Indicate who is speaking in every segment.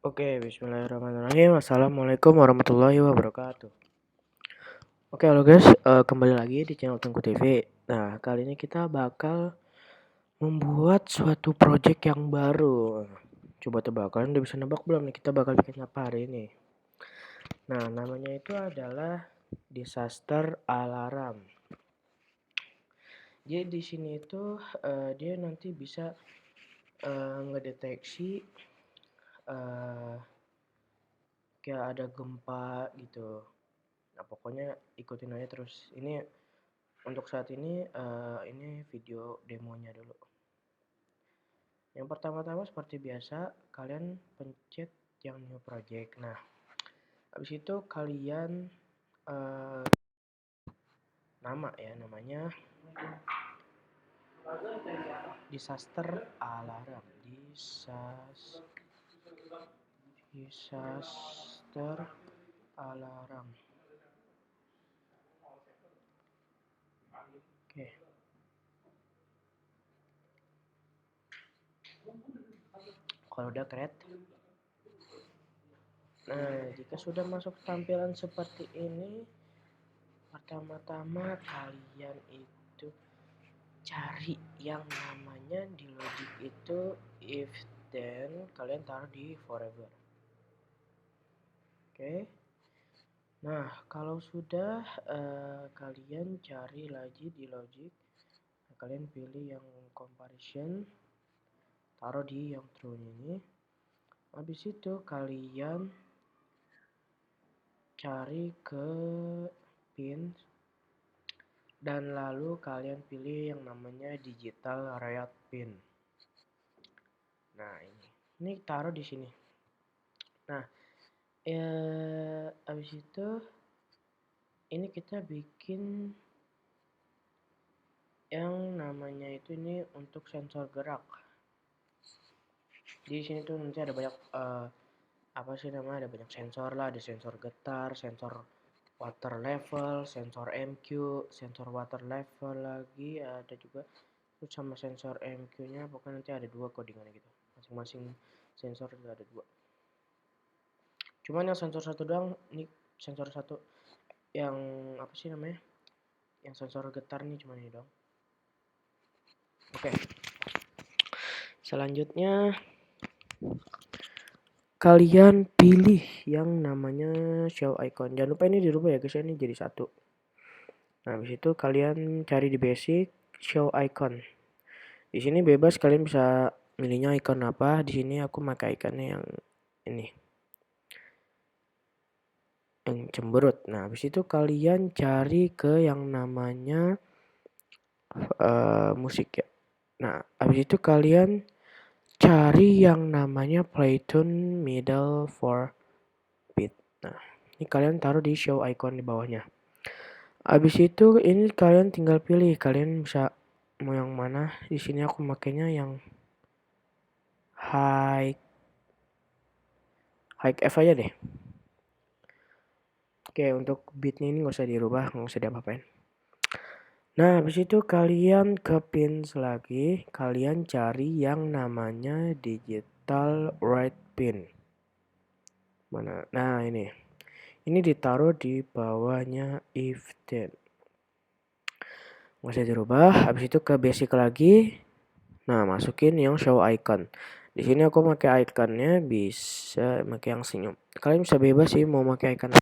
Speaker 1: Oke, bismillahirrahmanirrahim. Assalamualaikum warahmatullahi wabarakatuh. Oke, halo guys, kembali lagi di channel Tengku TV. Nah, kali ini kita bakal membuat suatu project yang baru. Coba tebak, kalian udah bisa nebak belum nih kita bakal bikin apa hari ini? Nah, namanya itu adalah disaster alarm. Jadi di sini itu dia nanti bisa ngedeteksi kayak ada gempa gitu. Nah, pokoknya ikutin aja terus. Ini untuk saat ini video demonya dulu. Yang pertama-tama seperti biasa, kalian pencet yang new project. Nah, habis itu kalian namanya disaster alarm. Disaster alarm. Oke. Kalau udah create. Nah, jika sudah masuk tampilan seperti ini, pertama-tama kalian itu cari yang namanya di logic itu if then, kalian taruh di forever. Oke. Nah, kalau sudah kalian cari lagi di logic, kalian pilih yang comparison, taruh di yang true ini. Habis itu kalian cari ke pin dan lalu kalian pilih yang namanya digital riot pin. Nah, ini taruh di sini. Nah, habis itu ini kita bikin yang namanya itu ini untuk sensor gerak. Di sini tuh nanti ada banyak apa sih namanya, ada banyak sensor lah, ada sensor getar, sensor water level, sensor MQ, sensor water level lagi ada juga, terus sama sensor MQ-nya pokoknya nanti ada dua codingannya gitu. Masing-masing sensor ada dua. Cuman yang sensor satu doang, ini sensor satu yang apa sih namanya? Yang sensor getar nih cuma ini doang. Oke. Selanjutnya kalian pilih yang namanya show icon. Jangan lupa ini dirubah ya guys, ini jadi satu. Nah, habis itu kalian cari di basic show icon. Di sini bebas kalian bisa milihnya icon apa. Di sini aku pakai ikonnya yang ini. Yang cemberut. Nah, habis itu kalian cari ke yang namanya musik ya. Nah, habis itu kalian cari yang namanya playtune middle for beat. Nah, ini kalian taruh di show icon di bawahnya. Habis itu ini kalian tinggal pilih, kalian bisa mau yang mana. Di sini aku makainya yang high F aja deh. Oke, untuk beatnya ini nggak usah dirubah, nggak usah diapa-apain. Nah, habis itu kalian ke pins lagi, kalian cari yang namanya digital right pin. Mana? Nah, ini. Ini ditaruh di bawahnya if then. Nggak usah dirubah. Habis itu ke basic lagi. Nah, masukin yang show icon. Di sini aku pakai iconnya bisa pakai yang senyum. Kalian bisa bebas sih mau pakai icon.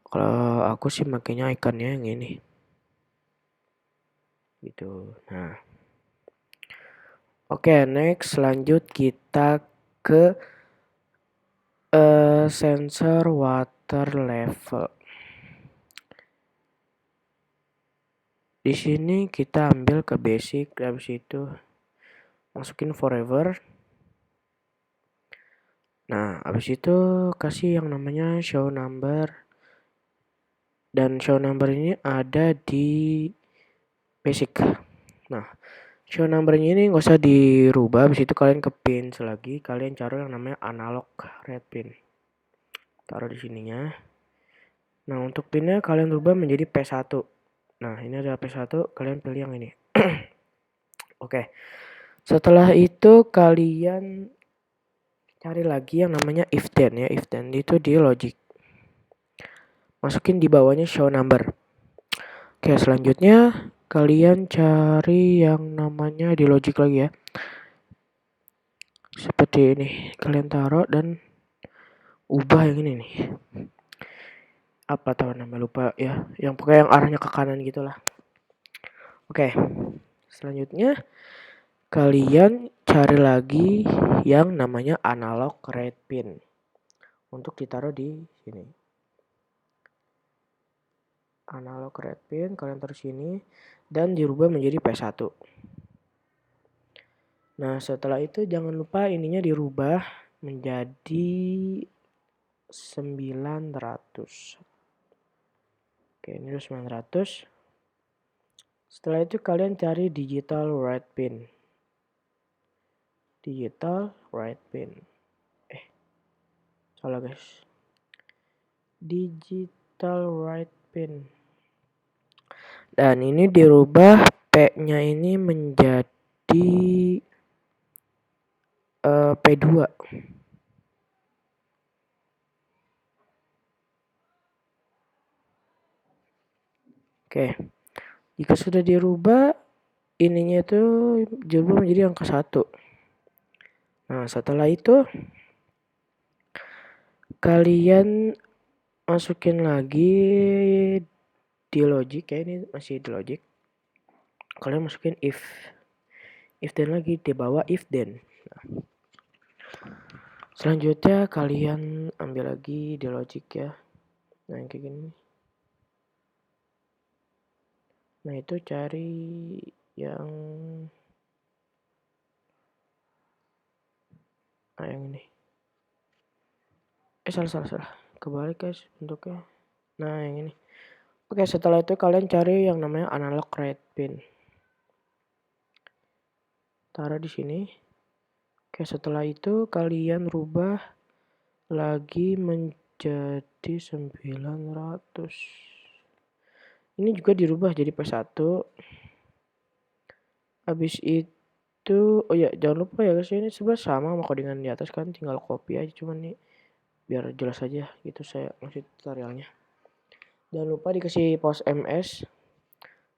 Speaker 1: Kalau aku sih makainya ikonnya yang ini. Gitu. Nah. Oke, next lanjut kita ke sensor water level. Di sini kita ambil ke basic, habis itu masukin forever. Nah, habis itu kasih yang namanya show number. Dan show number ini ada di basic. Nah, show numbernya ini nggak usah dirubah. Habis itu kalian ke pin lagi, kalian cari yang namanya analog red pin. Taruh di sininya. Nah, untuk pinnya kalian rubah menjadi P1. Nah, ini ada P1, kalian pilih yang ini. Oke. Setelah itu kalian cari lagi yang namanya if then ya. If then itu di logic. Masukin di bawahnya show number. Oke, selanjutnya kalian cari yang namanya di logic lagi ya. Seperti ini. Kalian taruh dan ubah yang ini nih. Apa tahu nama lupa ya. Yang pokoknya yang arahnya ke kanan gitulah. Oke. Selanjutnya kalian cari lagi yang namanya analog red pin. Untuk ditaruh di sini. Analog red pin kalian taruh sini dan dirubah menjadi P1. Nah, setelah itu jangan lupa ininya dirubah menjadi 900. Oke, ini 900. Setelah itu kalian cari digital write pin. Digital write pin. Salah guys. Digital write pin. Dan ini dirubah P-nya ini menjadi P2. Oke. Jika sudah dirubah, ininya itu dirubah menjadi angka 1. Nah, setelah itu kalian masukin lagi di logic ya, ini masih di logic. Kalian masukin if then lagi di bawah if then. Nah. Selanjutnya kalian ambil lagi di logic ya. Nah, yang kayak gini. Nah, itu cari yang yang ini. Salah. Kebalik guys bentuknya. Nah, yang ini. Oke, setelah itu kalian cari yang namanya analog red pin. Taruh di sini. Oke, setelah itu kalian rubah lagi menjadi 900. Ini juga dirubah jadi P1. Habis itu, oh ya jangan lupa ya guys, ini sebenarnya sama sama codingan di atas kan, tinggal copy aja, cuman nih biar jelas aja gitu saya ngasih tutorialnya. Jangan lupa dikasih post ms.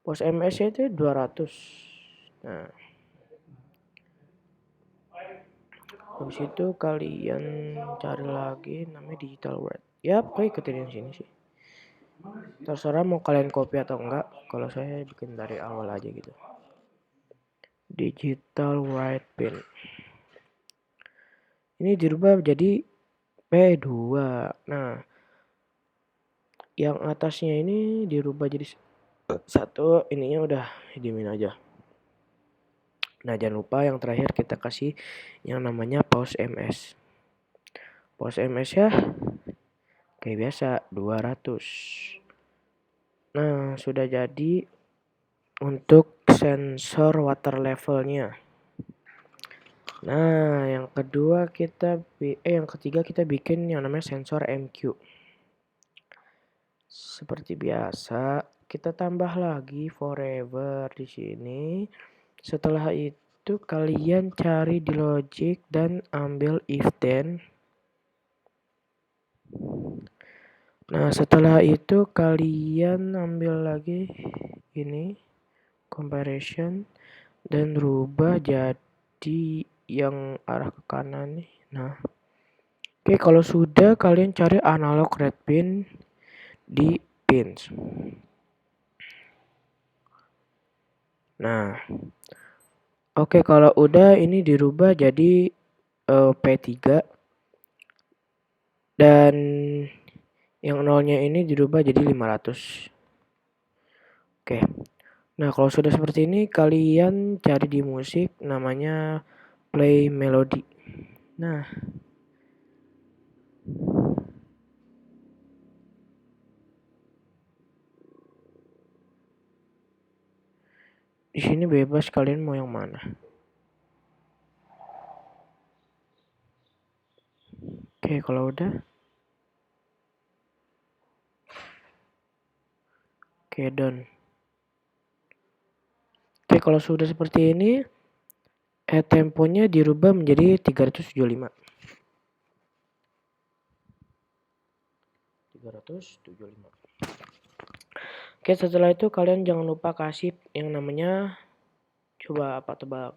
Speaker 1: Post ms itu 200. Nah, habis itu kalian cari lagi namanya digital word. Ya pokoknya ikutin yang sini sih. Terserah mau kalian copy atau enggak. Kalau saya bikin dari awal aja gitu. Digital write pin. Ini dirubah jadi P2. Nah, yang atasnya ini dirubah jadi 1. Ininya udah diemin aja. Nah, jangan lupa yang terakhir kita kasih yang namanya pause ms. Pause ms ya. Kayak biasa 200. Nah, sudah jadi untuk sensor water levelnya. Nah, yang ketiga kita bikin yang namanya sensor MQ. Seperti biasa, kita tambah lagi forever di sini. Setelah itu kalian cari di logic dan ambil if then. Nah, setelah itu kalian ambil lagi ini comparison dan rubah jadi yang arah ke kanan nih. Nah, oke, kalau sudah kalian cari analog red pin di pins. Nah, oke, kalau udah ini dirubah jadi P3 dan yang nolnya ini dirubah jadi 500. Oke. Nah, kalau sudah seperti ini kalian cari di musik namanya play melody. Nah, di sini bebas kalian mau yang mana. Oke, kalau udah. Oke, done. Oke, kalau sudah seperti ini temponya dirubah menjadi 375. 375. Oke, setelah itu kalian jangan lupa kasih yang namanya, coba apa tebak?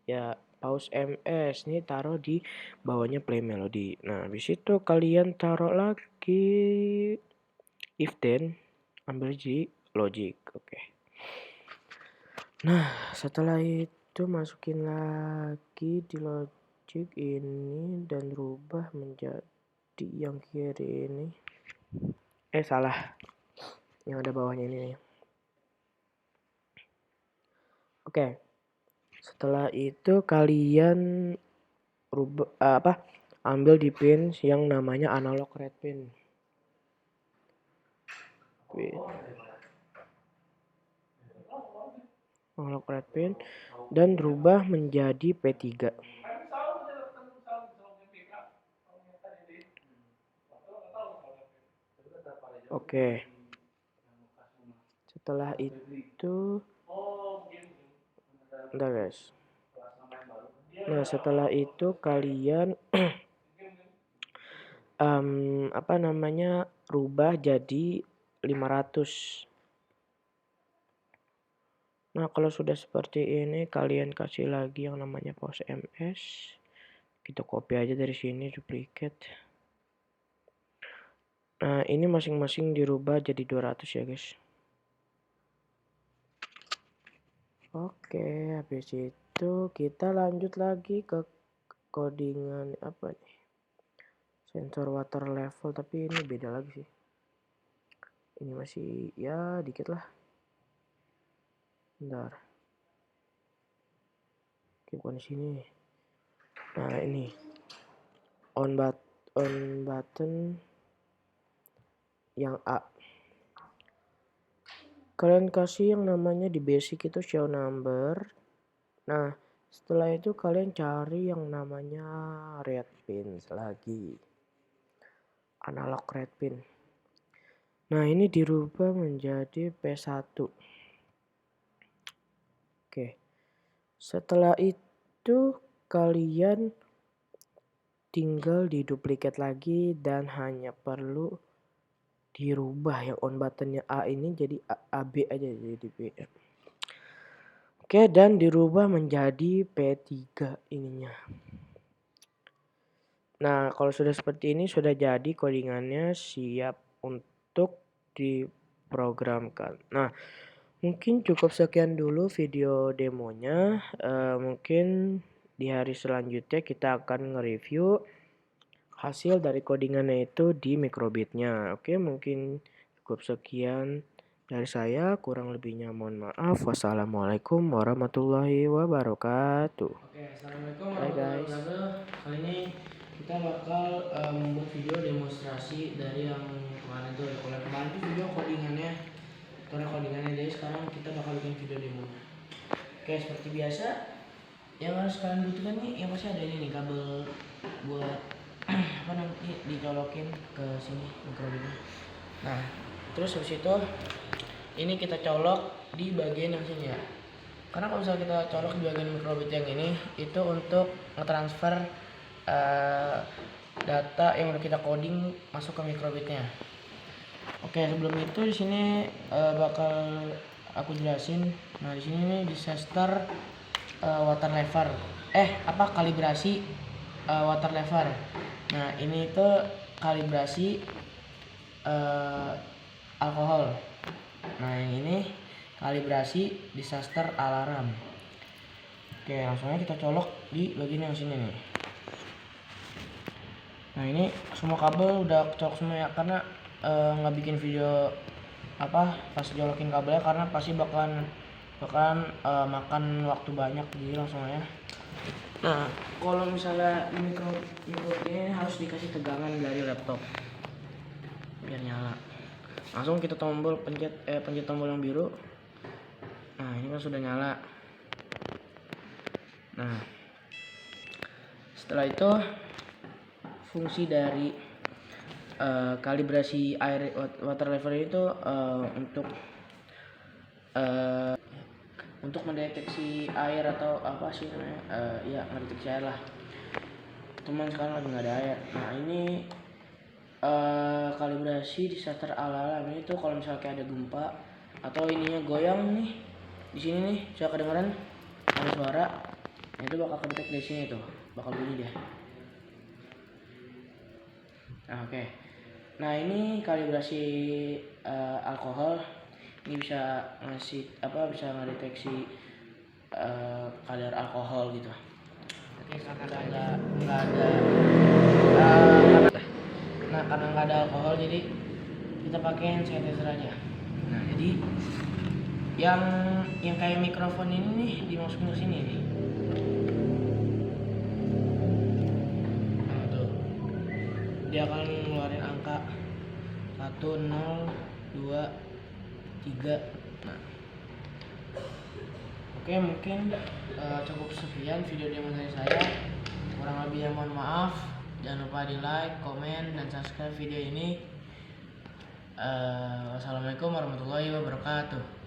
Speaker 1: Ya, pause MS nih, taruh di bawahnya play melody. Nah, habis itu kalian taruh lagi if then, ambil di logic. Oke. Nah, setelah itu masukin lagi di logic ini dan rubah menjadi yang kiri ini. Salah. Yang ada bawahnya ini nih. Oke. Setelah itu kalian rubah ambil di pin yang namanya analog red pin. Analog red pin dan rubah menjadi P3. Oke. Setelah itu, bentar guys. Nah, setelah itu kalian rubah jadi 500. Nah, kalau sudah seperti ini kalian kasih lagi yang namanya pause MS. Kita copy aja dari sini, duplicate. Nah, ini masing-masing dirubah jadi 200 ya guys. Oke, habis itu kita lanjut lagi ke codingan apa nih? Sensor water level, tapi ini beda lagi sih. Ini masih ya dikit lah. Bentar. Oke, bukan sini. Nah, ini on button yang A. Kalian kasih yang namanya di basic itu show number. Nah, setelah itu kalian cari yang namanya red pins lagi. Analog red pin. Nah, ini dirubah menjadi P1. Oke. Setelah itu kalian tinggal diduplikat lagi dan hanya perlu dirubah yang on buttonnya A ini jadi AB aja, jadi B. Oke, dan dirubah menjadi P3 ininya. Nah, kalau sudah seperti ini sudah jadi codingannya, siap untuk diprogramkan. Nah, mungkin cukup sekian dulu video demonya. Mungkin di hari selanjutnya kita akan nge-review hasil dari codingannya itu di microbitnya. Oke, mungkin cukup sekian dari saya, kurang lebihnya mohon maaf. Wassalamualaikum warahmatullahi wabarakatuh. Oke, assalamualaikum warahmatullahi wabarakatuh. Kali ini kita bakal membuat video demonstrasi dari yang kemarin tuh. Kalau kemarin itu video codingannya, jadi sekarang kita bakal bikin video demonya. Oke, seperti biasa yang harus kalian butuhkan nih, yang pasti ada ini nih, kabel buat nanti dicolokin ke sini mikrobitnya. Nah, terus habis itu ini kita colok di bagian yang sini ya. Karena kalau misalnya kita colok di bagian mikrobit yang ini, itu untuk ngetransfer data yang udah kita coding masuk ke mikrobitnya. Oke, sebelum itu di sini bakal aku jelasin. Nah, di sini nih disaster water level. Kalibrasi water level. Nah, ini itu kalibrasi alkohol. Nah, yang ini kalibrasi disaster alarm. Oke, langsung aja kita colok di bagian yang sini nih. Nah, ini semua kabel udah colok semua ya, karena nggak bikin video pas jolokin kabelnya, karena pasti bakalan makan waktu banyak, jadi langsung aja. Nah, kalau misalnya mikro ini harus dikasih tegangan dari laptop biar nyala. Langsung kita pencet tombol yang biru. Nah, ini kan sudah nyala. Nah, setelah itu fungsi dari kalibrasi air water level itu untuk mendeteksi air atau apa sih namanya, mendeteksi air lah. Cuman sekarang lagi nggak ada air. Nah, ini kalibrasi di starter ala-ala ini tuh kalau misalnya kayak ada gempa atau ininya goyang nih di sini nih, bisa kedengeran ada suara, nah itu bakal kedetek di sini tuh, bakal bunyi dia. Nah, oke. Nah ini kalibrasi alkohol, ini bisa ngasih bisa ngedeteksi kadar alkohol gitu. Oke, karena nggak ada nah karena nggak ada alkohol jadi kita pakai hand sanitizer aja. Nah jadi yang kayak mikrofon ini nih dimasukin ke sini nih. Nah tuh dia akan ngeluarin angka 1, 0, 2, 3. Nah oke, mungkin cukup sekian video demo dari saya, kurang lebihnya mohon maaf. Jangan lupa di like, komen, dan subscribe video ini. Wassalamualaikum warahmatullahi wabarakatuh.